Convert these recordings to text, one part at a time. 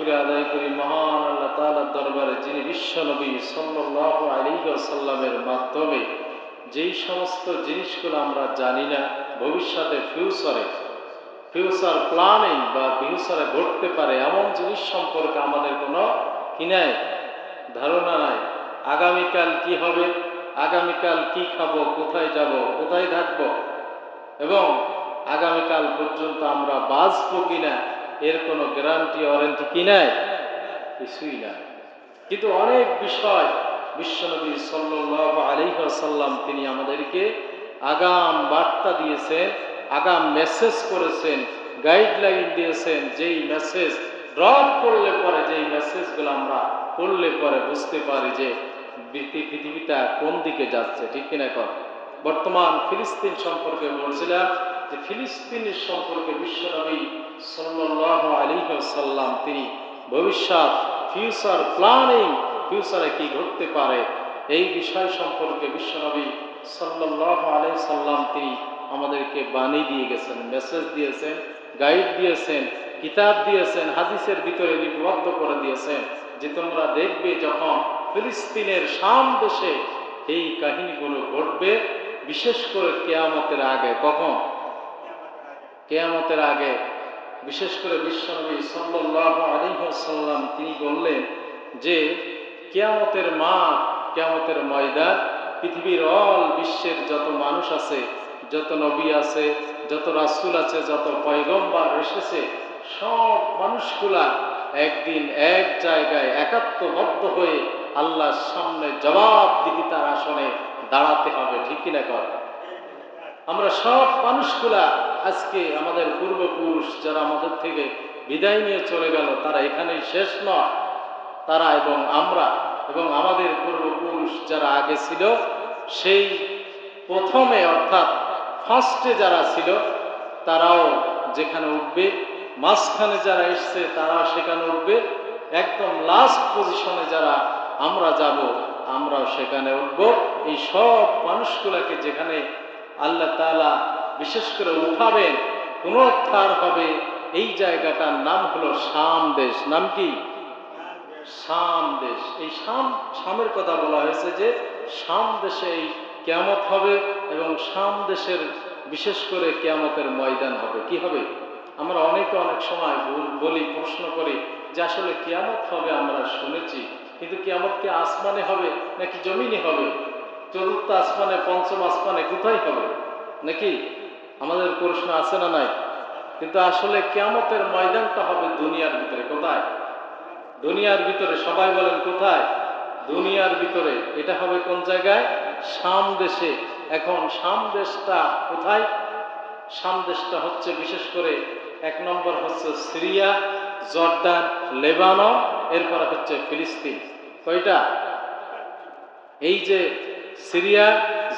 শুকরিয়া আদায় করি মহান আল্লাহ তাআলার দরবারে, যিনি বিশ্ব নবী সাল্লাল্লাহু আলাইহি ওয়াসাল্লামের মাধ্যমে যেই সমস্ত জিনিসগুলো আমরা জানি না, ভবিষ্যতে ফিউচার প্ল্যানিং বা ফিউচারে ঘটতে পারে এমন জিনিস সম্পর্কে আমাদের কোনো কি নাই, ধারণা নাই। আগামীকাল কি হবে, আগামীকাল কি খাবো, কোথায় যাব, কোথায় থাকবো, এবং আগামীকাল পর্যন্ত আমরা বাঁচবো কিনা এর কোনো গ্যারান্টি ওয়ারেন্টি কি নাই, কিছুই নাই। কিন্তু অনেক বিষয় বিশ্বনবী সাল্লাল্লাহু আলাইহি ওয়াসাল্লাম তিনি আমাদেরকে আগাম বার্তা দিয়েছেন, আগাম মেসেজ করেছেন, গাইডলাইন দিয়েছেন, যেই মেসেজ ড্রপ করলে পরে, যেই মেসেজগুলো আমরা পড়লে পরে বুঝতে পারি যে পৃথিবীটা কোন দিকে যাচ্ছে, ঠিক কিনা কর। বর্তমান ফিলিস্তিন সম্পর্কে বলছিলাম যে ফিলিস্তিনের সম্পর্কে বিশ্বনবী সাল্লাল্লাহু আলাইহি ওয়াসাল্লাম তিনি ভবিষ্যৎ ফিউচার প্ল্যানিং, ফিউচারে কি ঘটতে পারে এই বিষয় সম্পর্কে বিশ্বনবী সাল্লাল্লাহু আলাইহি সাল্লাম তিনি আমাদেরকে বাণী দিয়ে গেছেন, মেসেজ দিয়েছেন, গাইড দিয়েছেন, কিতাব দিয়েছেন, হাদিসের ভিতরে লিপিবদ্ধ করে দিয়েছেন যে তোমরা দেখবে যখন ফিলিস্তিনের শাম দেশে এই কাহিনীগুলো ঘটবে, বিশেষ করে কিয়ামতের আগে। কখন? কিয়ামতের আগে। বিশেষ করে বিশ্বনবী সাল্লাল্লাহু আলাইহি ওয়াসাল্লাম তিনি বললেন যে কিয়ামতের মাঠ, কিয়ামতের ময়দান, পৃথিবীর অল বিশ্বের যত মানুষ আছে, যত নবী আছে, যত রাসূল আছে, যত পয়গম্বর এসেছে, সব মানুষগুলা একদিন এক জায়গায় একাত্মবদ্ধ হয়ে আল্লাহর সামনে জবাবদিহিতার আসনে দাঁড়াতে হবে, ঠিক কিনা কর। আমরা সব মানুষগুলা আজকে আমাদের পূর্বপুরুষ যারা আমাদের থেকে বিদায় নিয়ে চলে গেল, তারা এখানেই শেষ নয়, তারা এবং আমরা এবং আমাদের পূর্বপুরুষ যারা আগে ছিল, সেই প্রথমে অর্থাৎ ফার্স্টে যারা ছিল তারাও যেখানে উঠবে, মাঝখানে যারা এসছে তারাও সেখানে উঠবে, একদম লাস্ট পজিশনে যারা আমরা যাব আমরাও সেখানে উঠব। এই সব মানুষগুলাকে যেখানে আল্লাহ তাআলা বিশেষ করে উঠাবেন, পুনরুদ্ধার হবে, এই জায়গাটার নাম হলো শাম দেশ। নাম কি? শাম দেশ। এই শামের কথা বলা হয়েছে যে শাম দেশে এই কিয়ামত হবে এবং শাম দেশের বিশেষ করে কিয়ামতের ময়দান হবে। কি হবে? আমরা অনেক সময় বলি, প্রশ্ন করি যে আসলে কিয়ামত হবে আমরা শুনেছি, কিন্তু কিয়ামত কি আসমানে হবে নাকি জমিনে হবে? চতুর্থ আসমানে, পঞ্চম আসমানে, কোথায় হবে? নাকি আমাদের প্রশ্ন আছে না নাই? কিন্তু আসলে কিয়ামতের ময়দানটা হবে দুনিয়ার ভিতরে। কোথায়? দুনিয়ার ভিতরে। সবাই বলেন কোথায়? দুনিয়ার ভিতরে। এটা হবে কোন জায়গায়? শাম দেশে। এখন শাম দেশটা কোথায়? শাম দেশটা হচ্ছে বিশেষ করে এক নম্বর হচ্ছে সিরিয়া, জর্দান, লেবানন, এরপরে হচ্ছে ফিলিস্তিন। কয়টা? এই যে সিরিয়া,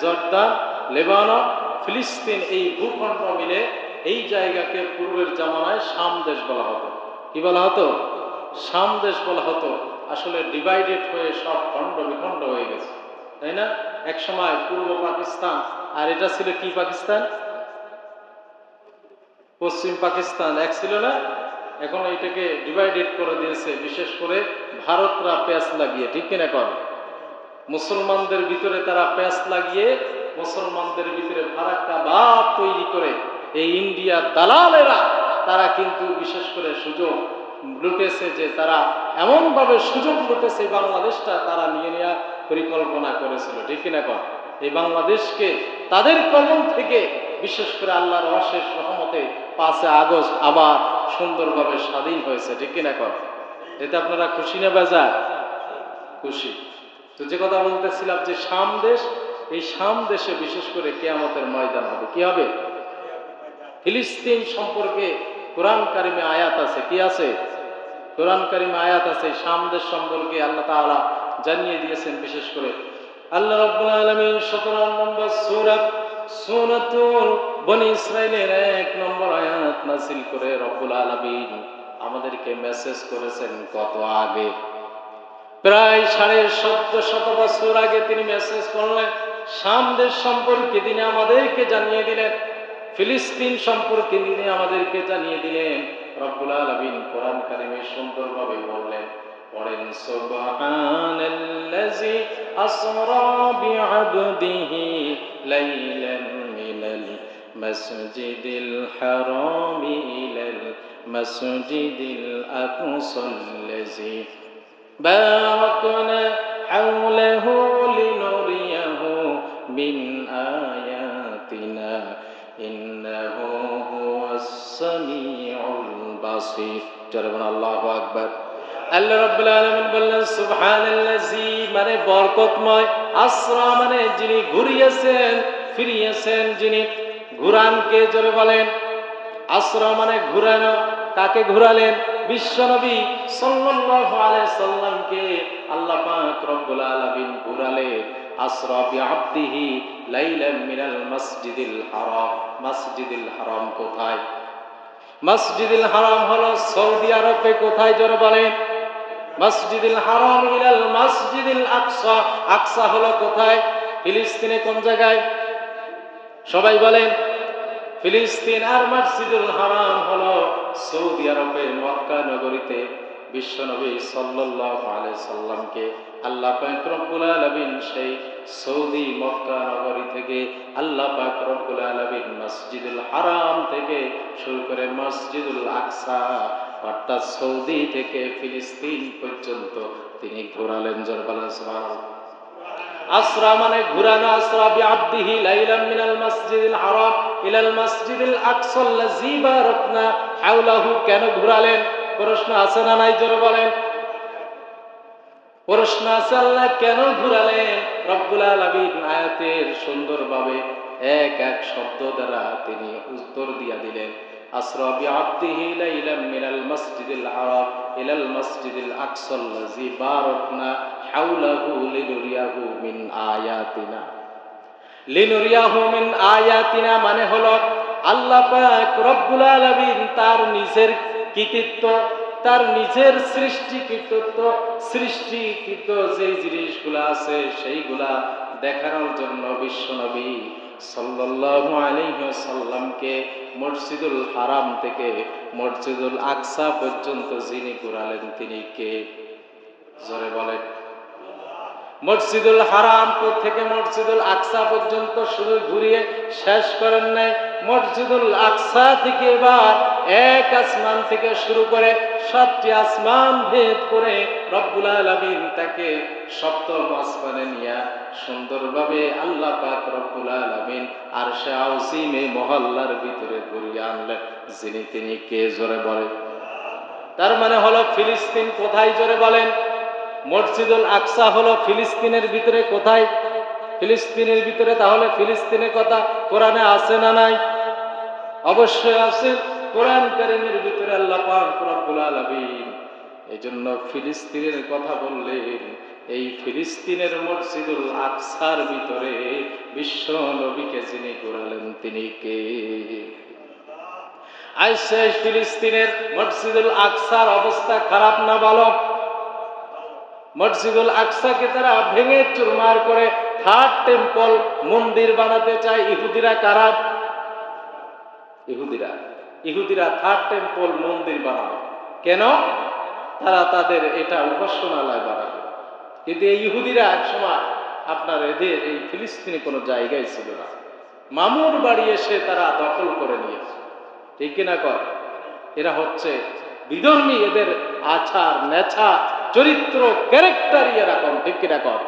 জর্দান, লেবানন, ফিলিস্তিন, এই ভূখণ্ড মিলে এই জায়গাকে পূর্বের জামানায় শাম দেশ বলা হতো। কি বলা হতো? শাম দেশ বলা হতো। আসলে ডিভাইডেড হয়ে সব খণ্ড বিখণ্ড হয়ে গেছে, তাই না? এক সময় পূর্ব পাকিস্তান, আর এটা ছিল কি পাকিস্তান? পশ্চিম পাকিস্তান এক ছিল না? এখন এটাকে ডিভাইডেড করে দিয়েছে, বিশেষ করে ভারতরা প্যাঁচ লাগিয়ে, ঠিক কিনা কর। মুসলমানদের ভিতরে তারা প্যাঁচ লাগিয়ে মুসলমানদের ভিতরে ফারাক্কা ভাব তৈরি করে এই ইন্ডিয়ার দালালেরা তারা কিন্তু বিশেষ করে সুযোগ লুটেছে, যে তারা এমনভাবে সুযোগ লুটেছে বাংলাদেশটা তারা নিয়ে নেওয়ার পরিকল্পনা করেছিল, ঠিক কিনা কর। এই বাংলাদেশকে তাদের কলম থেকে বিশেষ করে আল্লাহর অশেষ রহমতে 5 আগস্ট আবার সুন্দরভাবে স্বাধীন হয়েছে, ঠিক কিনা কর। এতে আপনারা খুশি না বেজার? খুশি। তো যে কথা বলতেছিলাম যে শাম দেশ, এই শাম দেশে বিশেষ করে কিয়ামতের ময়দান হবে। কি হবে? ফিলিস্তিন সম্পর্কে কোরআন কারিমে আয়াত আছে। কি আছে? কোরআন কারিমে আয়াত আছে শাম দেশ সম্পর্কে আল্লাহ তাআলা জানিয়ে দিয়েছেন। বিশেষ করে আল্লাহ রাব্বুল আলামিন 17 নম্বর সূরা সূরাতুল বনী ইসরাঈলের 1 নম্বর আয়াত নাযিল করে রব্বুল আলামিন আমাদেরকে মেসেজ করেছেন কত আগে, প্রায় 1450 বছর আগে তিনি মেসেজ করলেন। শাম দেশ সম্পর্কে তিনি আমাদেরকে জানিয়ে দিলেন, ফিলিস্তিন সম্পর্কে তিনি আমাদেরকে জানিয়ে দিলেন, রব্বুল আলামিন কোরআন কারিমে সুন্দরভাবে বললেন, পড়েন সুবহানাল্লাযী আসরা বিআবদিহি লাইলান মিনাল মাসজিদিল হারামি ইলাল মাসজিদিল আকসাল্লাযী বারাকনা হাওলাহু লিনুরিয়াহু মিন আয়াতিনা ইন্নাহু হুয়াস সামিউল বাসীর। জোরে আল্লাহু আকবার। আল্লাহ রাব্বুল আলামিন বললেন সুবহানাল্লাযী মানে বরকতময়, আসরা মানে যিনি ঘুরিয়েছেন ফিরিয়েছেন, যিনি ঘুরানকে জোরে বলেন। আসরা মানে ঘুরানো, কাকে ঘুরালেন? বিশ্বনবী সাল্লাল্লাহু আলাইহি সাল্লামকে আল্লাহ পাক রব্বুল আলামিন ঘুরালেন। আসরা বিআবদিহি লাইলান মিনাল মাসজিদিল হারাম। মসজিদুল হারাম কোথায়? মসজিদুল হারাম হলো সৌদি আরবে। কোথায় জোরে বলেন? মসজিদুল হারাম ইলাল মসজিদিল আকসা। আকসা হলো কোথায়? ফিলিস্তিনে। কোন জায়গায়? সবাই বলেন। ফিলিস্তিন। আর মসজিদুল হারাম হলো সৌদি আরবের মক্কা নগরীতে। বিশ্বনবী সাল্লাল্লাহু আলাইহি সাল্লামকে আল্লাহ পাক রব্বুল আলামিন সেই সৌদি মক্কা নগরী থেকে আল্লাহ পাক রব্বুল আলামিন মসজিদুল হারাম থেকে শুরু করে মসজিদুল আকসা অর্থাৎ সৌদি থেকে ফিলিস্তিন পর্যন্ত তিনি ঘোরালেন। জোরে বলেন সুবহানাল্লাহ। আসরা মানে ঘুরানো। আসরা বিআবদিহি লাইলান মিনাল মাসজিদিল হারাম ইলাল মাসজিদিল আকসাল্লাযী বারাকনা হাওলাহু। কেন ঘুরালেন? প্রশ্ন আছে না নাই? জোরে বলেন। প্রশ্ন আছে। আল্লাহ কেন ঘুরালেন? রব্বুল আলামিন আয়াতের সুন্দরভাবে এক এক শব্দ দ্বারা তিনি উত্তর দিয়া দিলেন। আসরা বিআবদিহি লাইলান মিনাল মাসজিদিল হারাম ইলাল মাসজিদিল আকসাল্লাযী বারাকনা হাওলাহু লিনুরিয়াহু মিন আয়াতিনা। লিনুরিয়াহু মিন আয়াতিনা মানে হলো আল্লাহ পাক রব্বুল আলামিন তার নিজের কৃতিত্ব, তার নিজের সৃষ্টিকৃত যে জিনিসগুলা আছে সেইগুলা দেখানোর জন্য বিশ্বনবী সাল্লাল্লাহু আলাইহি ওয়াসাল্লামকে মসজিদুল হারাম থেকে মসজিদুল আকসা পর্যন্ত যিনি ঘুরালেন তিনি কে? জোরে বলেন। মসজিদুল হারাম থেকে মসজিদুল আকসা পর্যন্ত শুধু ঘুরিয়ে শেষ করেন নাই, মসজিদুল আকসা থেকে এবার এক আসমান থেকে শুরু করে 7টি আসমান ভেদ করে রব্বুল আলামিন তাকে সপ্তম আসমানে নিয়ে সুন্দরভাবে আল্লাহ পাক রব্বুল আলামিন আরশে আযীমে মহল্লার ভিতরে ঘুরিয়ে আনলেন। যিনি তিনি কে? জোরে বলে। তার মানে হলো ফিলিস্তিন কোথায়? জোরে বলেন। মসজিদুল আকসা হলো ফিলিস্তিনের ভিতরে। কোথায়? ফিলিস্তিনের ভিতরে। তাহলে ফিলিস্তিনের কথা কোরআনে আছে না নাই? অবশ্যই আছে। কোরআন কারীমের ভিতরে আল্লাহ পাক রব্বুল আলামিন এজন্য ফিলিস্তিনের কথা বললেন। এই ফিলিস্তিনের মসজিদুল আকসার ভিতরে বিশ্ব নবীকে যিনি ঘোরালেন তিনি কে? আইসা ফিলিস্তিনের মসজিদুল আকসার অবস্থা খারাপ না ভালো? মসজিদুল আকসাকে তারা ভেঙে চুরমার করে থার্ড টেম্পল মন্দির বানাতে চায়। ইহুদিরা কারা? ইহুদিরা থার্ড টেম্পল মন্দির বানাবে। কেন? তারা তাদের এটা উপাসনালয় বানাবে। কিন্তু এই ইহুদিরা একসময় আপনার এদের এই ফিলিস্তিনে কোনো জায়গায় ছিল না। মামুর বাড়ি এসে তারা দখল করে নিয়েছে। ঠিক কিনা কর? এরা হচ্ছে বিধর্মী। এদের আচার নেচা চরিত্র ক্যারেক্টারই এরকম। ঠিক কিনা কর?